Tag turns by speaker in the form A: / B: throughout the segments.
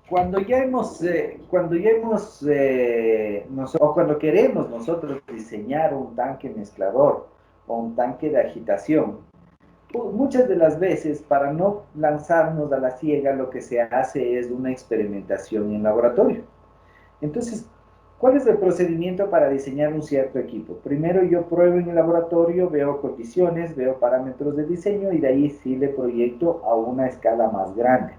A: o cuando queremos nosotros diseñar un tanque mezclador o un tanque de agitación, muchas de las veces, para no lanzarnos a la ciega, lo que se hace es una experimentación en laboratorio. Entonces, ¿cuál es el procedimiento para diseñar un cierto equipo? Primero yo pruebo en el laboratorio, veo condiciones, veo parámetros de diseño y de ahí sí le proyecto a una escala más grande.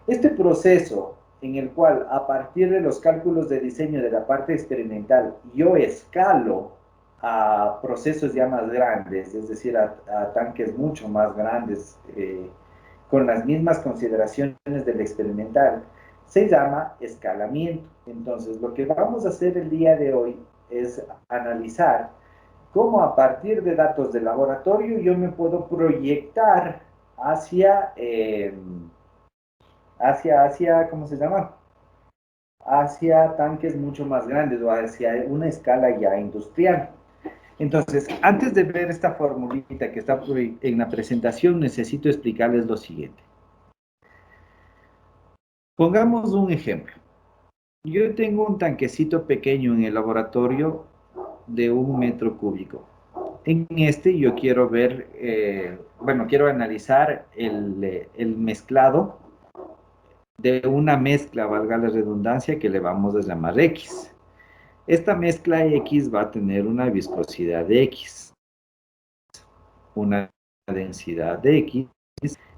A: Este proceso en el cual a partir de los cálculos de diseño de la parte experimental yo escalo a procesos ya más grandes, es decir, a tanques mucho más grandes, con las mismas consideraciones del experimental, se llama escalamiento. Entonces, lo que vamos a hacer el día de hoy es analizar cómo a partir de datos de laboratorio yo me puedo proyectar hacia, ¿cómo se llama? Hacia tanques mucho más grandes o hacia una escala ya industrial. Entonces, antes de ver esta formulita que está en la presentación, necesito explicarles lo siguiente. Pongamos un ejemplo. Yo tengo un tanquecito pequeño en el laboratorio de 1 metro cúbico. En este yo quiero ver, quiero analizar el mezclado de una mezcla, valga la redundancia, que le vamos a llamar X. Esta mezcla X va a tener una viscosidad de X, una densidad de X,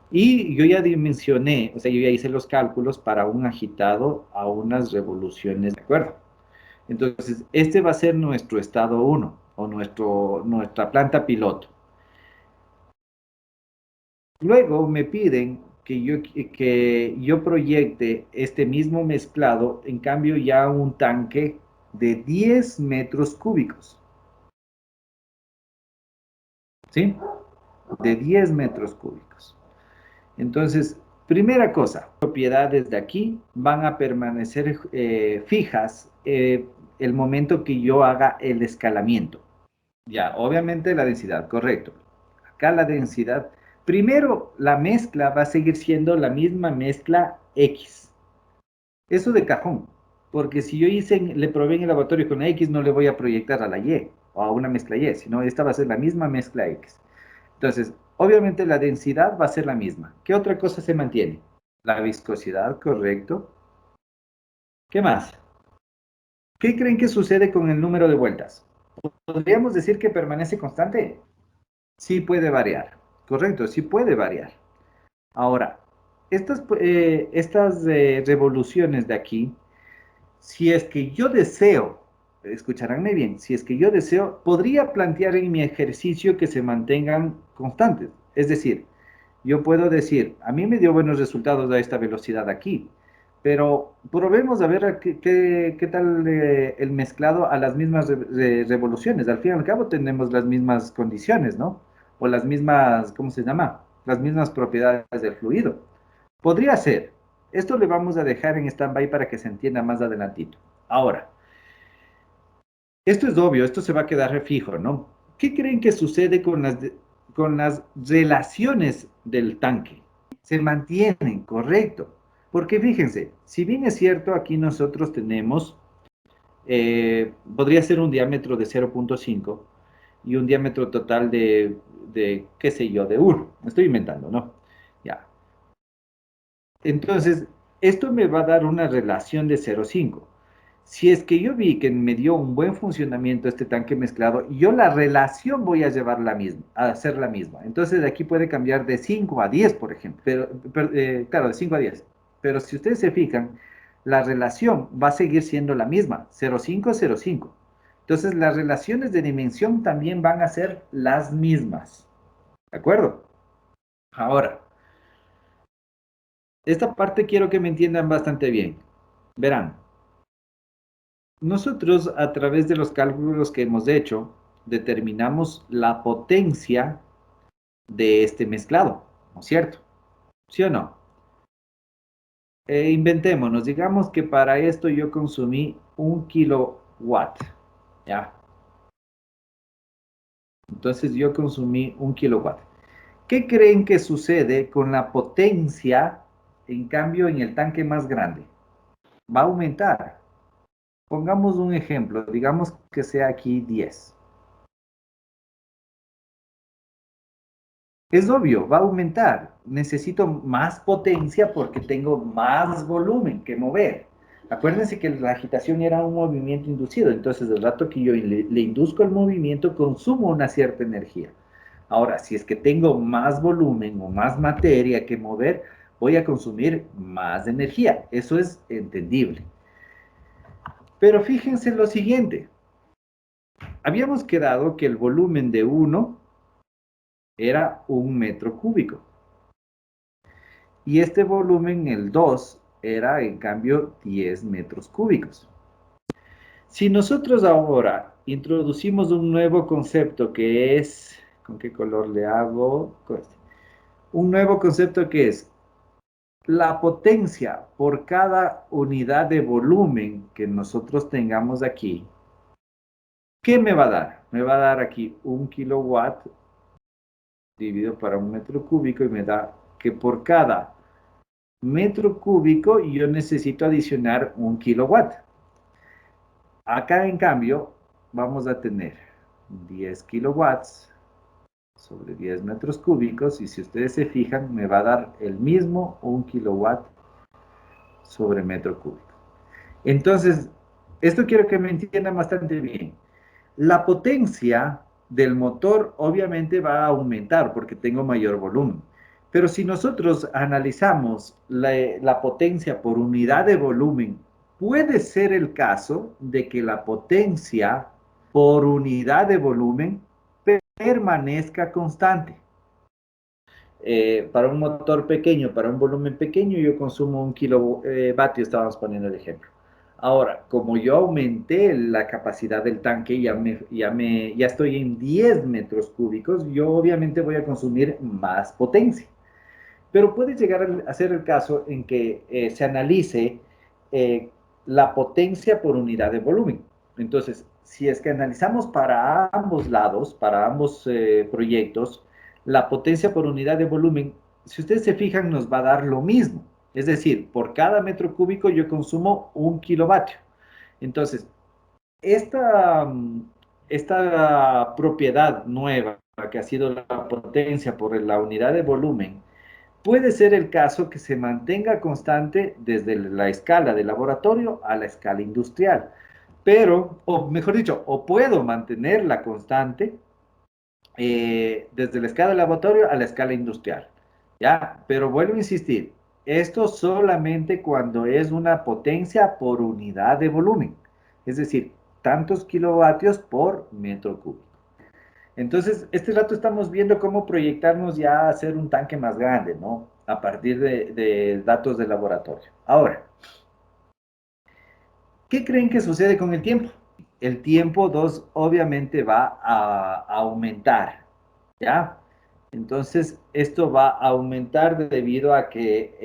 A: y yo ya dimensioné, o sea, yo ya hice los cálculos para un agitado a unas revoluciones, ¿de acuerdo? Entonces, este va a ser nuestro estado 1 o nuestra planta piloto. Luego me piden que yo proyecte este mismo mezclado, en cambio ya un tanque de 10 metros cúbicos, ¿sí? De 10 metros cúbicos. Entonces, primera cosa, propiedades de aquí van a permanecer fijas el momento que yo haga el escalamiento. Ya, obviamente la densidad, correcto. Acá la densidad, primero la mezcla va a seguir siendo la misma mezcla X. Eso de cajón, porque si yo le probé en el laboratorio con la X, no le voy a proyectar a la Y o a una mezcla Y, sino esta va a ser la misma mezcla X. Entonces, obviamente la densidad va a ser la misma. ¿Qué otra cosa se mantiene? La viscosidad, correcto. ¿Qué más? ¿Qué creen que sucede con el número de vueltas? ¿Podríamos decir que permanece constante? Sí puede variar, correcto, sí puede variar. Ahora, estas revoluciones de aquí, si es que yo deseo, escucharánme bien, si es que yo deseo, podría plantear en mi ejercicio que se mantengan constantes. Es decir, yo puedo decir, a mí me dio buenos resultados a esta velocidad aquí, pero probemos a ver qué tal el mezclado a las mismas revoluciones. Al fin y al cabo tenemos las mismas condiciones, ¿no? O las mismas, ¿cómo se llama? Las mismas propiedades del fluido. Podría ser. Esto le vamos a dejar en stand-by para que se entienda más adelantito. Ahora, esto es obvio, esto se va a quedar fijo, ¿no? ¿Qué creen que sucede con las relaciones del tanque? Se mantienen, correcto. Porque fíjense, si bien es cierto, aquí nosotros tenemos, podría ser un diámetro de 0,5 y un diámetro total qué sé yo, de 1. Me estoy inventando, ¿no? Ya. Entonces, esto me va a dar una relación de 0,5. Si es que yo vi que me dio un buen funcionamiento este tanque mezclado, yo la relación voy a llevar la misma, a hacer la misma. Entonces, de aquí puede cambiar de 5 a 10, por ejemplo. Claro, de 5 a 10. Pero si ustedes se fijan, la relación va a seguir siendo la misma, 0,5, 0,5. Entonces, las relaciones de dimensión también van a ser las mismas. ¿De acuerdo? Ahora, esta parte quiero que me entiendan bastante bien. Verán, nosotros a través de los cálculos que hemos hecho, determinamos la potencia de este mezclado, ¿no es cierto? ¿Sí o no? Inventémonos, digamos que para esto yo consumí 1 kilowatt, ¿ya? Entonces yo consumí 1 kilowatt. ¿Qué creen que sucede con la potencia En cambio, en el tanque más grande, va a aumentar. Pongamos un ejemplo, digamos que sea aquí 10. Es obvio, va a aumentar. Necesito más potencia porque tengo más volumen que mover. Acuérdense que la agitación era un movimiento inducido, entonces el rato que yo le induzco el movimiento, consumo una cierta energía. Ahora, si es que tengo más volumen o más materia que mover, voy a consumir más energía. Eso es entendible. Pero fíjense lo siguiente. Habíamos quedado que el volumen de uno era 1 metro cúbico. Y este volumen, el 2 era en cambio 10 metros cúbicos. Si nosotros ahora introducimos un nuevo concepto que es, ¿con qué color le hago? Con este. Un nuevo concepto que es la potencia por cada unidad de volumen que nosotros tengamos aquí. ¿Qué me va a dar? Me va a dar aquí 1 kilowatt dividido para 1 metro cúbico y me da que por cada metro cúbico yo necesito adicionar 1 kilowatt. Acá en cambio vamos a tener 10 kilowatts sobre 10 metros cúbicos y si ustedes se fijan me va a dar el mismo 1 kilowatt sobre metro cúbico. Entonces, esto quiero que me entiendan bastante bien. La potencia del motor obviamente va a aumentar porque tengo mayor volumen. Pero si nosotros analizamos la potencia por unidad de volumen, puede ser el caso de que la potencia por unidad de volumen permanezca constante. Para un motor pequeño, para un volumen pequeño, yo consumo 1 kilovatio, estábamos poniendo el ejemplo. Ahora, como yo aumenté la capacidad del tanque, ya estoy en 10 metros cúbicos, yo obviamente voy a consumir más potencia. Pero puede llegar a ser el caso en que se analice eh, la potencia por unidad de volumen. Entonces, si es que analizamos para ambos lados, para ambos proyectos, la potencia por unidad de volumen, si ustedes se fijan, nos va a dar lo mismo. Es decir, por cada metro cúbico yo consumo 1 kilovatio. Entonces, esta, esta propiedad nueva que ha sido la potencia por la unidad de volumen, puede ser el caso que se mantenga constante desde la escala de laboratorio a la escala industrial. Pero, o mejor dicho, o puedo mantenerla constante desde la escala de laboratorio a la escala industrial. ¿Ya? Pero vuelvo a insistir, esto solamente cuando es una potencia por unidad de volumen. Es decir, tantos kilovatios por metro cúbico. Entonces, este rato estamos viendo cómo proyectarnos ya a hacer un tanque más grande, ¿no? A partir de datos de laboratorio. Ahora, ¿qué creen que sucede con el tiempo? El tiempo 2 obviamente va a aumentar, ¿ya? Entonces, esto va a aumentar debido a que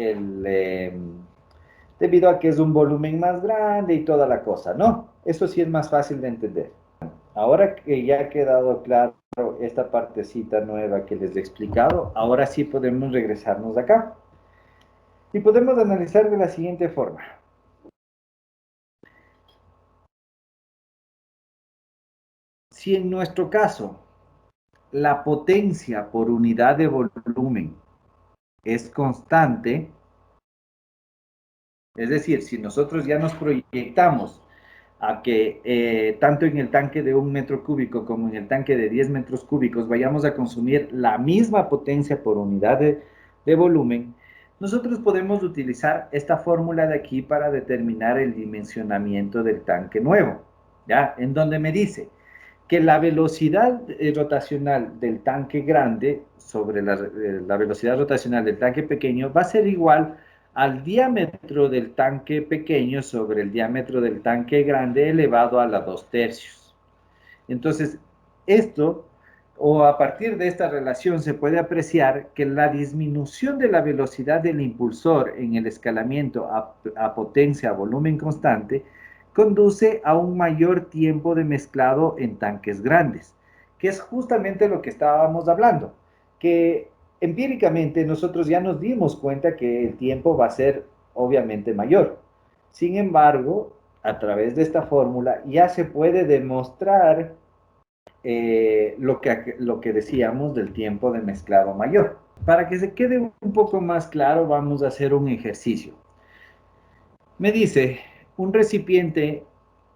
A: es un volumen más grande y toda la cosa, ¿no? Eso sí es más fácil de entender. Ahora que ya ha quedado claro esta partecita nueva que les he explicado, ahora sí podemos regresarnos acá. Y podemos analizar de la siguiente forma. Si en nuestro caso la potencia por unidad de volumen es constante, es decir, si nosotros ya nos proyectamos a que tanto en el tanque de 1 metro cúbico como en el tanque de 10 metros cúbicos vayamos a consumir la misma potencia por unidad de volumen, nosotros podemos utilizar esta fórmula de aquí para determinar el dimensionamiento del tanque nuevo, ¿ya? En donde me dice que la velocidad rotacional del tanque grande sobre la velocidad rotacional del tanque pequeño va a ser igual al diámetro del tanque pequeño sobre el diámetro del tanque grande elevado a la 2/3. Entonces, esto, o a partir de esta relación, se puede apreciar que la disminución de la velocidad del impulsor en el escalamiento a potencia a volumen constante conduce a un mayor tiempo de mezclado en tanques grandes, que es justamente lo que estábamos hablando, que empíricamente nosotros ya nos dimos cuenta que el tiempo va a ser obviamente mayor. Sin embargo, a través de esta fórmula ya se puede demostrar lo que decíamos del tiempo de mezclado mayor. Para que se quede un poco más claro, vamos a hacer un ejercicio. Me dice, un recipiente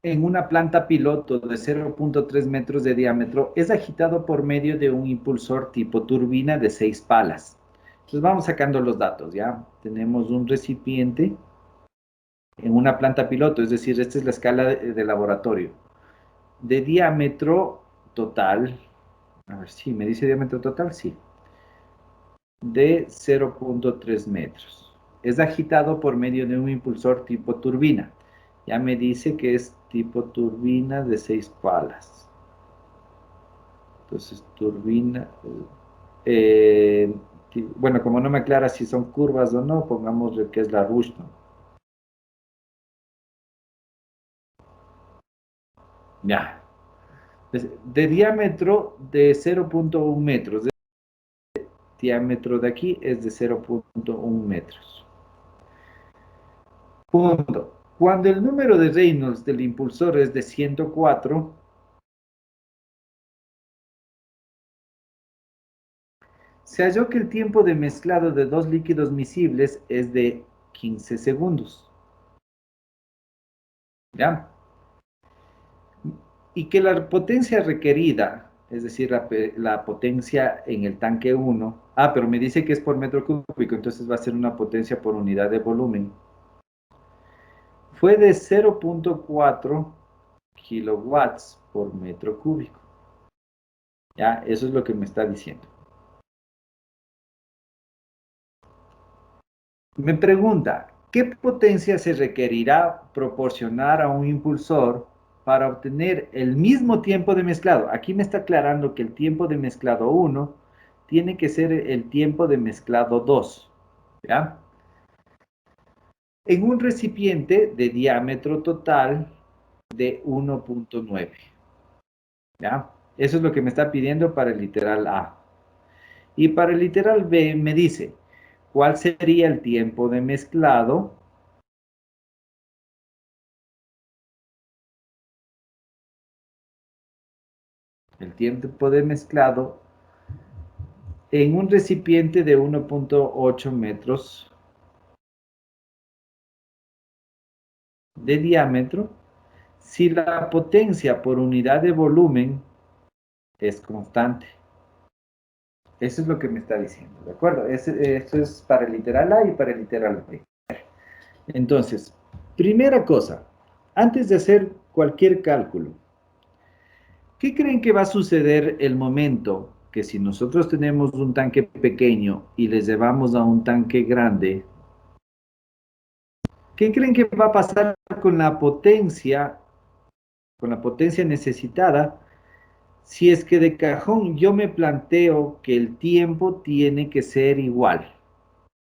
A: en una planta piloto de 0.3 metros de diámetro es agitado por medio de un impulsor tipo turbina de 6 palas. Entonces vamos sacando los datos, ¿ya? Tenemos un recipiente en una planta piloto, es decir, esta es la escala de laboratorio, de diámetro total, a ver si me dice diámetro total, sí, de 0.3 metros. Es agitado por medio de un impulsor tipo turbina. Ya me dice que es tipo turbina de 6 palas. Entonces, turbina... eh, bueno, como no me aclara si son curvas o no, pongámosle que es la Rushton. Ya. De diámetro de 0.1 metros. El diámetro de aquí es de 0.1 metros. Punto. Cuando el número de Reynolds del impulsor es de 104, se halló que el tiempo de mezclado de dos líquidos miscibles es de 15 segundos. ¿Ya? Y que la potencia requerida, es decir, la potencia en el tanque 1, pero me dice que es por metro cúbico, entonces va a ser una potencia por unidad de volumen, fue de 0.4 kilowatts por metro cúbico. ¿Ya? Eso es lo que me está diciendo. Me pregunta, ¿qué potencia se requerirá proporcionar a un impulsor para obtener el mismo tiempo de mezclado? Aquí me está aclarando que el tiempo de mezclado 1 tiene que ser el tiempo de mezclado 2, ¿ya? En un recipiente de diámetro total de 1.9, ¿ya? Eso es lo que me está pidiendo para el literal A. Y para el literal B me dice, ¿cuál sería el tiempo de mezclado? El tiempo de mezclado en un recipiente de 1.8 metros de diámetro si la potencia por unidad de volumen es constante. Eso es lo que me está diciendo, ¿de acuerdo? Esto es para el literal A y para el literal B. Entonces, primera cosa, antes de hacer cualquier cálculo, ¿qué creen que va a suceder el momento que si nosotros tenemos un tanque pequeño y les llevamos a un tanque grande? ¿Qué creen que va a pasar con la potencia necesitada, si es que de cajón yo me planteo que el tiempo tiene que ser igual?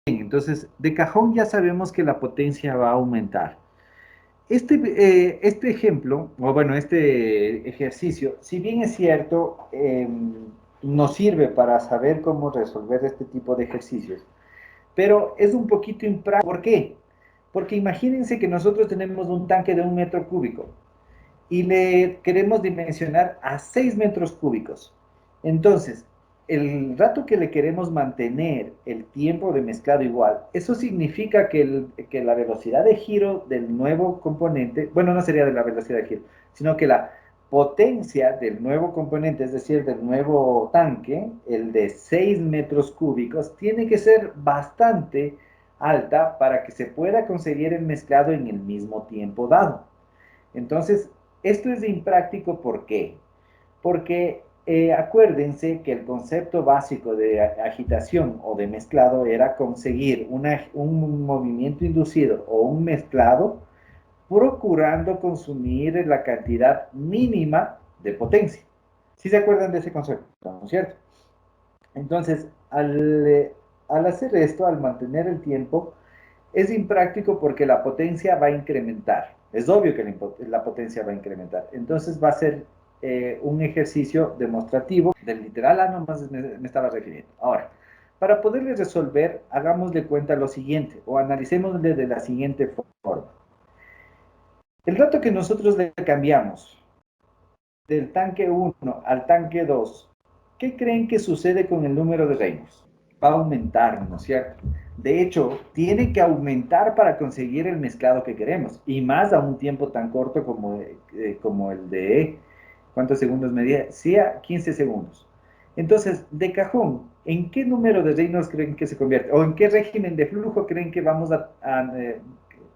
A: Bien, entonces, de cajón ya sabemos que la potencia va a aumentar. Este ejemplo, o bueno, este ejercicio, si bien es cierto, nos sirve para saber cómo resolver este tipo de ejercicios, pero es un poquito impráctico. ¿Por qué? Porque imagínense que nosotros tenemos un tanque de 1 metro cúbico y le queremos dimensionar a 6 metros cúbicos. Entonces, el rato que le queremos mantener el tiempo de mezclado igual, eso significa que la velocidad de giro del nuevo componente, bueno, no sería de la velocidad de giro, sino que la potencia del nuevo componente, es decir, del nuevo tanque, el de 6 metros cúbicos, tiene que ser bastante alta para que se pueda conseguir el mezclado en el mismo tiempo dado. Entonces, esto es impráctico, ¿por qué? Porque acuérdense que el concepto básico de agitación o de mezclado era conseguir un movimiento inducido o un mezclado procurando consumir la cantidad mínima de potencia. ¿Sí se acuerdan de ese concepto? ¿No es cierto? Entonces, al hacer esto, al mantener el tiempo, es impráctico porque la potencia va a incrementar. Es obvio que la potencia va a incrementar. Entonces va a ser un ejercicio demostrativo del literal A, nomás me estaba refiriendo. Ahora, Para poderle resolver, hagamos de cuenta lo siguiente, o analicémosle de la siguiente forma. El dato que nosotros le cambiamos del tanque 1 al tanque 2, ¿qué creen que sucede con el número de reinos? Va a aumentar, ¿no es cierto? De hecho, tiene que aumentar para conseguir el mezclado que queremos, y más a un tiempo tan corto como el de, ¿cuántos segundos medía? Sí, a 15 segundos. Entonces, de cajón, ¿en qué número de reinos creen que se convierte? ¿O en qué régimen de flujo creen que vamos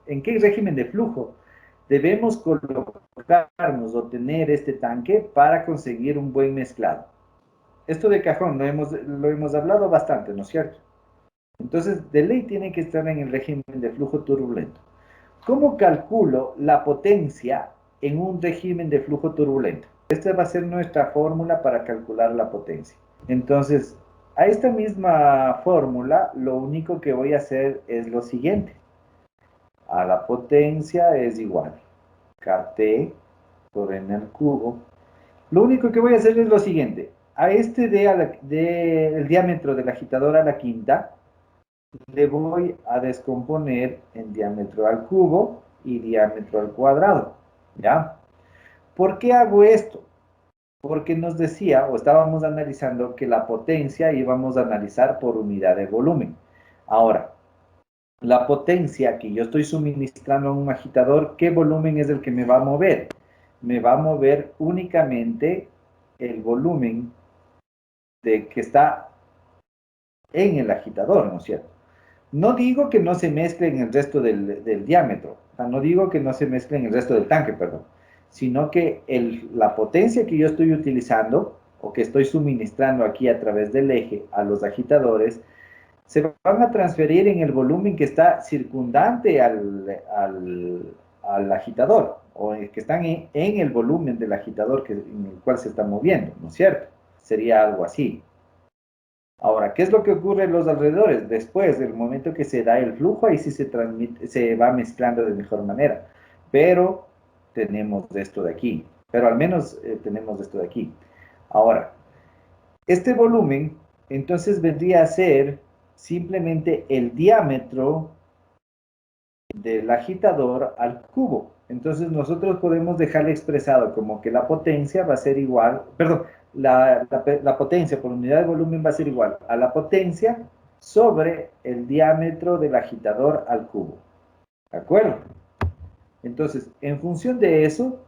A: en qué régimen de flujo debemos colocarnos o tener este tanque para conseguir un buen mezclado? Esto de cajón lo hemos hablado bastante, ¿no es cierto? Entonces, de ley tiene que estar en el régimen de flujo turbulento. ¿Cómo calculo la potencia en un régimen de flujo turbulento? Esta va a ser nuestra fórmula para calcular la potencia. Entonces, a esta misma fórmula, lo único que voy a hacer es lo siguiente. A la potencia es igual KT por n al cubo. Lo único que voy a hacer es lo siguiente. A este el diámetro del agitador a la quinta, le voy a descomponer en diámetro al cubo y diámetro al cuadrado. ¿Ya? ¿Por qué hago esto? Porque nos decía, o estábamos analizando, que la potencia íbamos a analizar por unidad de volumen. Ahora, la potencia que yo estoy suministrando a un agitador, ¿qué volumen es el que me va a mover? Me va a mover únicamente el volumen que está en el agitador, ¿no es cierto? No digo que no se mezcle en el resto del diámetro, o sea, no digo que no se mezcle en el resto del tanque, perdón, sino que la potencia que yo estoy utilizando o que estoy suministrando aquí a través del eje a los agitadores se van a transferir en el volumen que está circundante al agitador, o que están en el volumen del agitador en el cual se está moviendo, ¿no es cierto? Sería algo así. Ahora, ¿qué es lo que ocurre en los alrededores? Después, del momento que se da el flujo, ahí sí se va mezclando de mejor manera. Pero tenemos esto de aquí. Pero al menos tenemos esto de aquí. Ahora, este volumen, entonces vendría a ser simplemente el diámetro del agitador al cubo. Entonces nosotros podemos dejarle expresado como que la potencia va a ser igual, perdón, la potencia por unidad de volumen va a ser igual a la potencia sobre el diámetro del agitador al cubo. ¿De acuerdo? Entonces, en función de eso,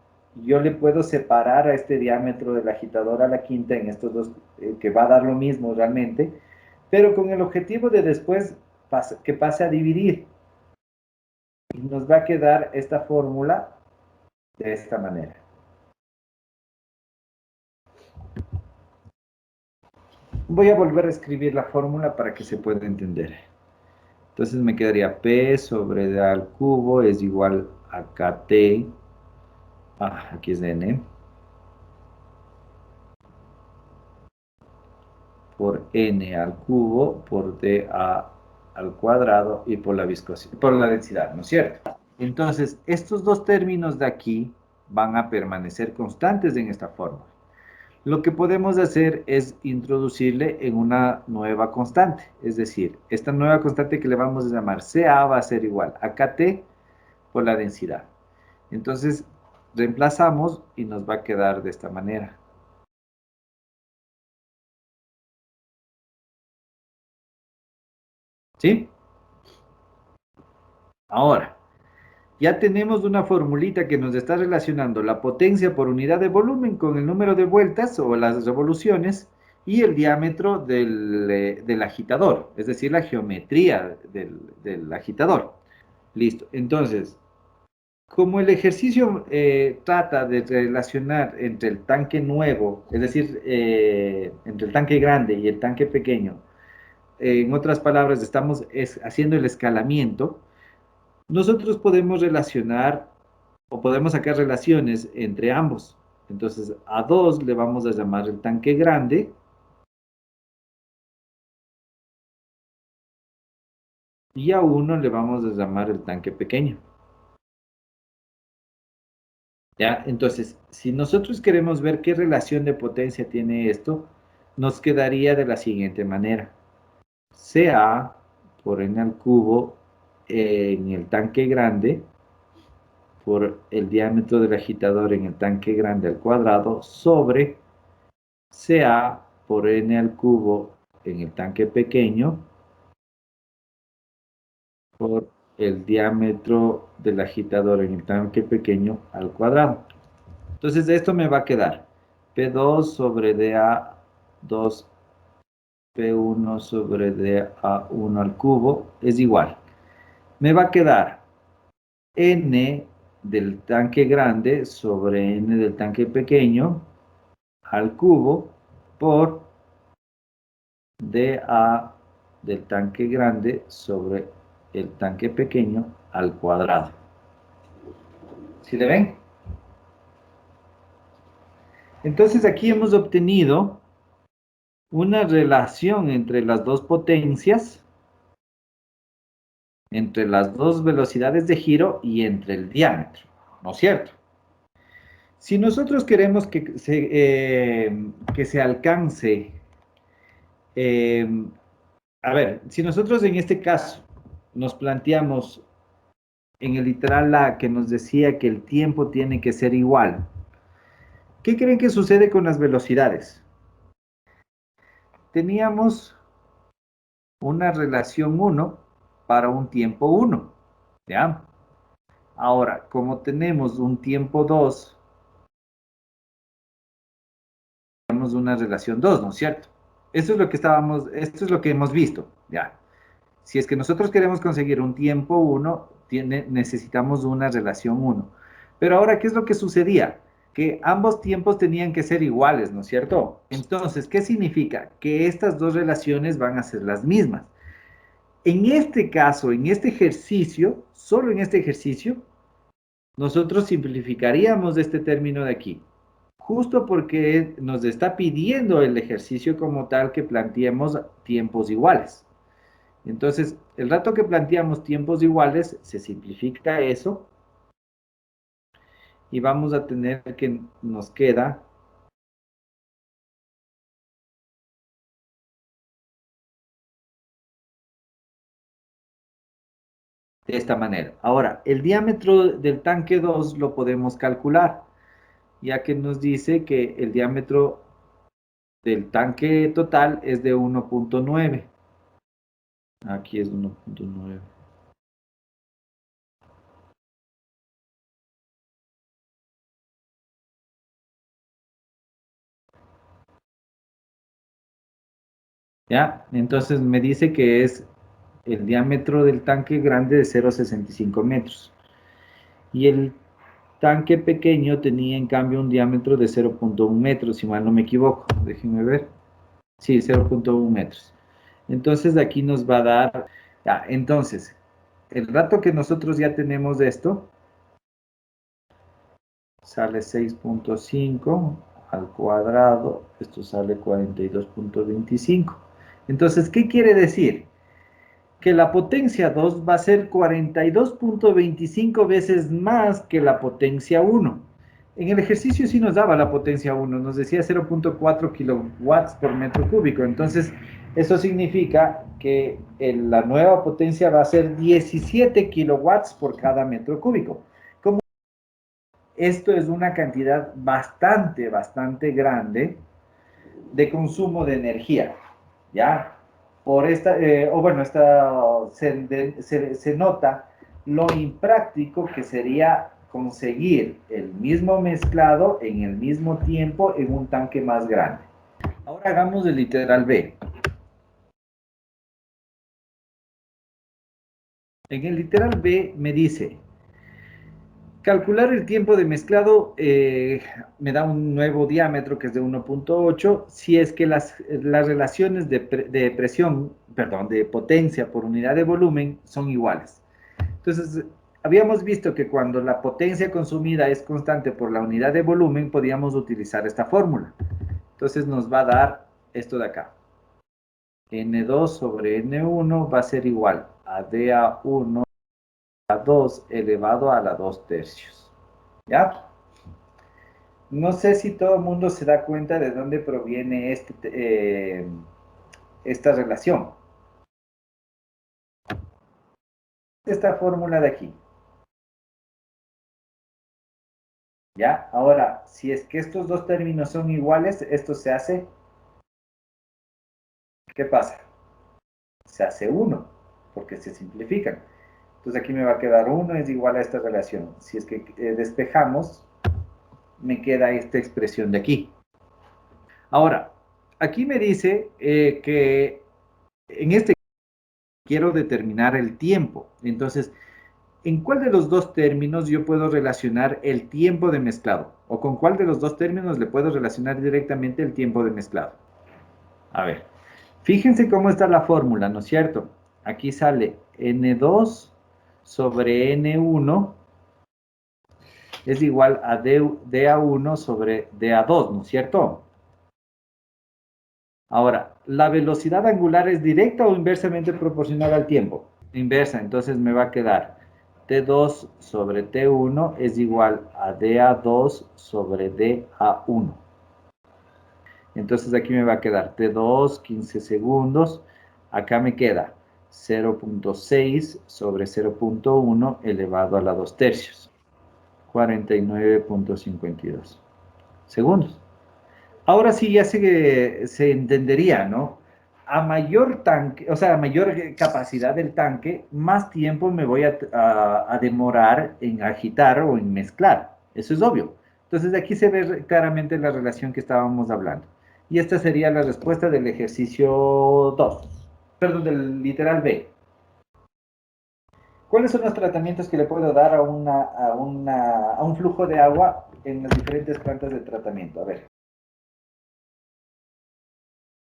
A: yo le puedo separar a este diámetro del agitador a la quinta en estos dos, que va a dar lo mismo realmente, pero con el objetivo de después que pase a dividir. Y nos va a quedar esta fórmula de esta manera. Voy a volver a escribir la fórmula para que se pueda entender. Entonces me quedaría P sobre D al cubo es igual a KT, aquí es N, por N al cubo, por DA al cuadrado y por la viscosidad, por la densidad, ¿no es cierto? Entonces, estos dos términos de aquí van a permanecer constantes en esta fórmula. Lo que podemos hacer es introducirle en una nueva constante, es decir, esta nueva constante que le vamos a llamar CA va a ser igual a KT por la densidad. Entonces, reemplazamos y nos va a quedar de esta manera. ¿Sí? Ahora, ya tenemos una formulita que nos está relacionando la potencia por unidad de volumen con el número de vueltas o las revoluciones y el diámetro del agitador, es decir, la geometría del agitador. Listo. Entonces, como el ejercicio trata de relacionar entre el tanque nuevo, es decir, entre el tanque grande y el tanque pequeño, en otras palabras, estamos haciendo el escalamiento, nosotros podemos relacionar o podemos sacar relaciones entre ambos. Entonces, a 2 le vamos a llamar el tanque grande y a 1 le vamos a llamar el tanque pequeño. ¿Ya? Entonces, si nosotros queremos ver qué relación de potencia tiene esto, nos quedaría de la siguiente manera. CA por N al cubo en el tanque grande por el diámetro del agitador en el tanque grande al cuadrado sobre CA por N al cubo en el tanque pequeño por el diámetro del agitador en el tanque pequeño al cuadrado. Entonces esto me va a quedar P2 sobre DA2 P1 sobre DA1 al cubo es igual. Me va a quedar N del tanque grande sobre N del tanque pequeño al cubo por dA del tanque grande sobre el tanque pequeño al cuadrado. ¿Sí le ven? Entonces aquí hemos obtenido una relación entre las dos potencias, entre las dos velocidades de giro y entre el diámetro, ¿no es cierto? Si nosotros queremos que se alcance, eh, a ver, si nosotros en este caso nos planteamos en el literal A que nos decía que el tiempo tiene que ser igual, ¿qué creen que sucede con las velocidades? Teníamos una relación 1 para un tiempo 1, ¿ya? Ahora, como tenemos un tiempo 2, tenemos una relación 2, ¿no es cierto? Esto es lo que hemos visto, ¿ya? Si es que nosotros queremos conseguir un tiempo 1, necesitamos una relación 1. Pero ahora, ¿qué es lo que sucedía? Que ambos tiempos tenían que ser iguales, ¿no es cierto? Entonces, ¿qué significa? Que estas dos relaciones van a ser las mismas. En este caso, en este ejercicio, solo en este ejercicio, nosotros simplificaríamos este término de aquí, justo porque nos está pidiendo el ejercicio como tal que planteemos tiempos iguales. Entonces, el rato que planteamos tiempos iguales, se simplifica eso y vamos a tener que nos queda de esta manera. Ahora, el diámetro del tanque 2 lo podemos calcular, ya que nos dice que el diámetro del tanque total es de 1.9. Aquí es 1.9. ¿Ya? Entonces me dice que es el diámetro del tanque grande de 0,65 metros. Y el tanque pequeño tenía en cambio un diámetro de 0.1 metros, si mal no me equivoco. Déjenme ver. Sí, 0.1 metros. Entonces de aquí nos va a dar... Ya, entonces, el rato que nosotros ya tenemos esto, sale 6.5 al cuadrado, esto sale 42.25. Entonces, ¿qué quiere decir? Que la potencia 2 va a ser 42.25 veces más que la potencia 1. En el ejercicio sí nos daba la potencia 1, nos decía 0.4 kilowatts por metro cúbico. Entonces, eso significa que la nueva potencia va a ser 17 kilowatts por cada metro cúbico. Como esto es una cantidad bastante grande de consumo de energía, ¿ya? Por esta, o bueno, se nota lo impráctico que sería conseguir el mismo mezclado en el mismo tiempo en un tanque más grande. Ahora hagamos el literal B. En el literal B me dice, calcular el tiempo de mezclado me da un nuevo diámetro que es de 1.8 si es que las relaciones de presión, perdón, de potencia por unidad de volumen son iguales. Entonces, habíamos visto que cuando la potencia consumida es constante por la unidad de volumen, podíamos utilizar esta fórmula. Entonces nos va a dar esto de acá. N2 sobre N1 va a ser igual a DA1 a 2 elevado a la 2 tercios. ¿Ya? No sé si todo el mundo se da cuenta de dónde proviene esta relación. esta fórmula de aquí. ¿Ya? Ahora, si es que estos dos términos son iguales, esto se hace, ¿qué pasa? Se hace 1, porque se simplifican. Entonces aquí me va a quedar 1 es igual a esta relación. Si es que despejamos, me queda esta expresión de aquí. Ahora, aquí me dice que en este quiero determinar el tiempo. Entonces, ¿en cuál de los dos términos yo puedo relacionar el tiempo de mezclado? ¿O con cuál de los dos términos le puedo relacionar directamente el tiempo de mezclado? A ver, fíjense cómo está la fórmula, ¿no es cierto? Aquí sale N2 sobre N1 es igual a DA1 sobre DA2, ¿no es cierto? Ahora, ¿la velocidad angular es directa o inversamente proporcional al tiempo? Inversa, entonces me va a quedar T2 sobre T1 es igual a DA2 sobre DA1. Entonces aquí me va a quedar T2, 15 segundos. Acá me queda 0.6 sobre 0.1 elevado a la 2 tercios. 49.52 segundos. Ahora sí ya se entendería, ¿no? A mayor tanque, o sea, a mayor capacidad del tanque, más tiempo me voy a demorar en agitar o en mezclar. Eso es obvio. Entonces, de aquí se ve claramente la relación que estábamos hablando. Y esta sería la respuesta del ejercicio 2, perdón, del literal B. ¿Cuáles son los tratamientos que le puedo dar a un flujo de agua en las diferentes plantas de tratamiento? A ver.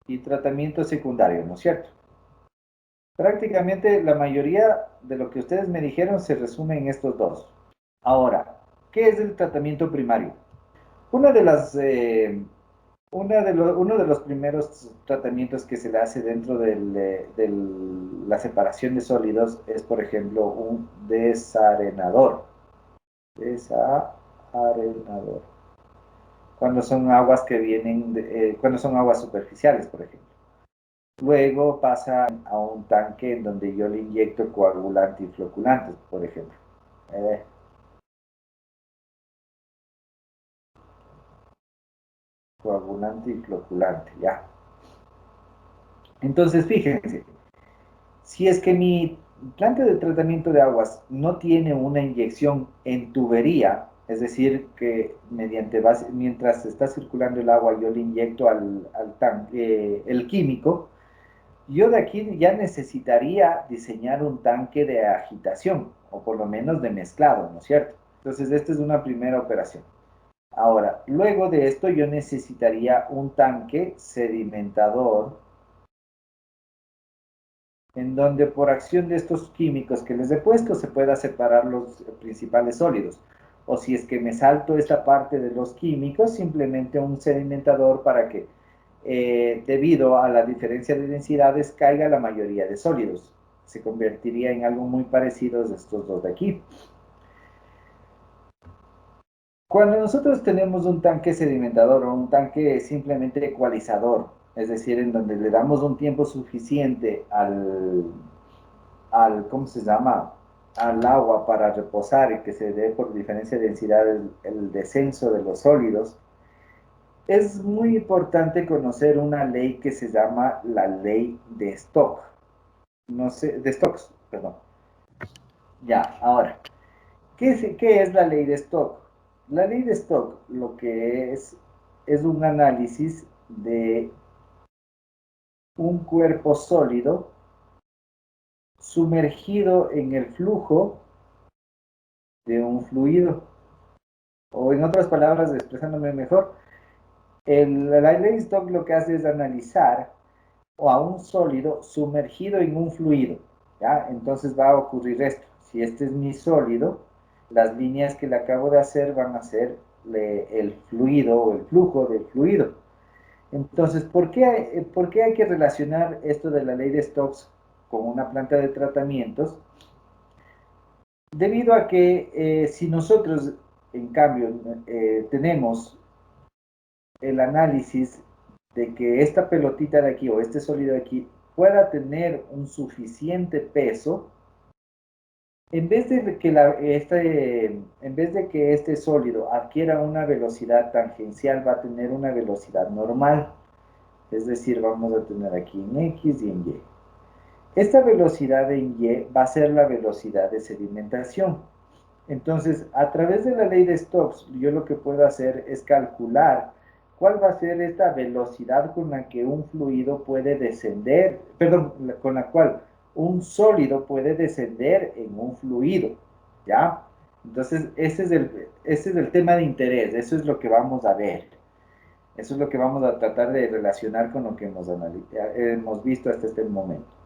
A: Y tratamiento secundario, ¿no es cierto? Prácticamente la mayoría de lo que ustedes me dijeron se resume en estos dos. Ahora, ¿qué es el tratamiento primario? Una de las, uno de los primeros tratamientos que se le hace dentro de la separación de sólidos es, por ejemplo, un desarenador. Desarenador. Cuando son aguas que vienen, cuando son aguas superficiales, por ejemplo. Luego pasa a un tanque en donde yo le inyecto coagulante y floculante, por ejemplo. Eh, Coagulante y floculante, ya. Entonces, fíjense, si es que mi planta de tratamiento de aguas no tiene una inyección en tubería, es decir, que mediante base, mientras está circulando el agua yo le inyecto al tanque el químico, yo de aquí ya necesitaría diseñar un tanque de agitación, o por lo menos de mezclado, ¿no es cierto? Entonces, esta es una primera operación. Ahora, luego de esto yo necesitaría un tanque sedimentador en donde por acción de estos químicos que les he puesto se pueda separar los principales sólidos. O si es que me salto esta parte de los químicos, simplemente un sedimentador para que, debido a la diferencia de densidades, caiga la mayoría de sólidos. Se convertiría en algo muy parecido a estos dos de aquí. Cuando nosotros tenemos un tanque sedimentador o un tanque simplemente ecualizador, es decir, en donde le damos un tiempo suficiente ¿cómo se llama? Al agua para reposar y que se dé por diferencia de densidad el descenso de los sólidos, es muy importante conocer una ley que se llama la ley de Stock. No sé, de Stokes, perdón. Ya, ahora, ¿qué es la ley de Stock? La ley de Stock lo que es un análisis de un cuerpo sólido sumergido en el flujo de un fluido. O en otras palabras, expresándome mejor, la ley de Stock lo que hace es analizar a un sólido sumergido en un fluido. ¿Ya? Entonces va a ocurrir esto. Si este es mi sólido, las líneas que le acabo de hacer van a ser el fluido o el flujo del fluido. Entonces, ¿por qué hay que relacionar esto de la ley de Stokes con una planta de tratamientos? Debido a que si nosotros, en cambio, tenemos el análisis de que esta pelotita de aquí o este sólido de aquí pueda tener un suficiente peso, en vez de que este sólido adquiera una velocidad tangencial, va a tener una velocidad normal. Es decir, vamos a tener aquí en X y en Y. Esta velocidad en Y va a ser la velocidad de sedimentación. Entonces, a través de la ley de Stokes, yo lo que puedo hacer es calcular cuál va a ser esta velocidad con la que un fluido puede descender, perdón, con la cual un sólido puede descender en un fluido, ¿ya? Entonces, ese es el tema de interés, eso es lo que vamos a ver. Eso es lo que vamos a tratar de relacionar con lo que hemos visto hasta este momento.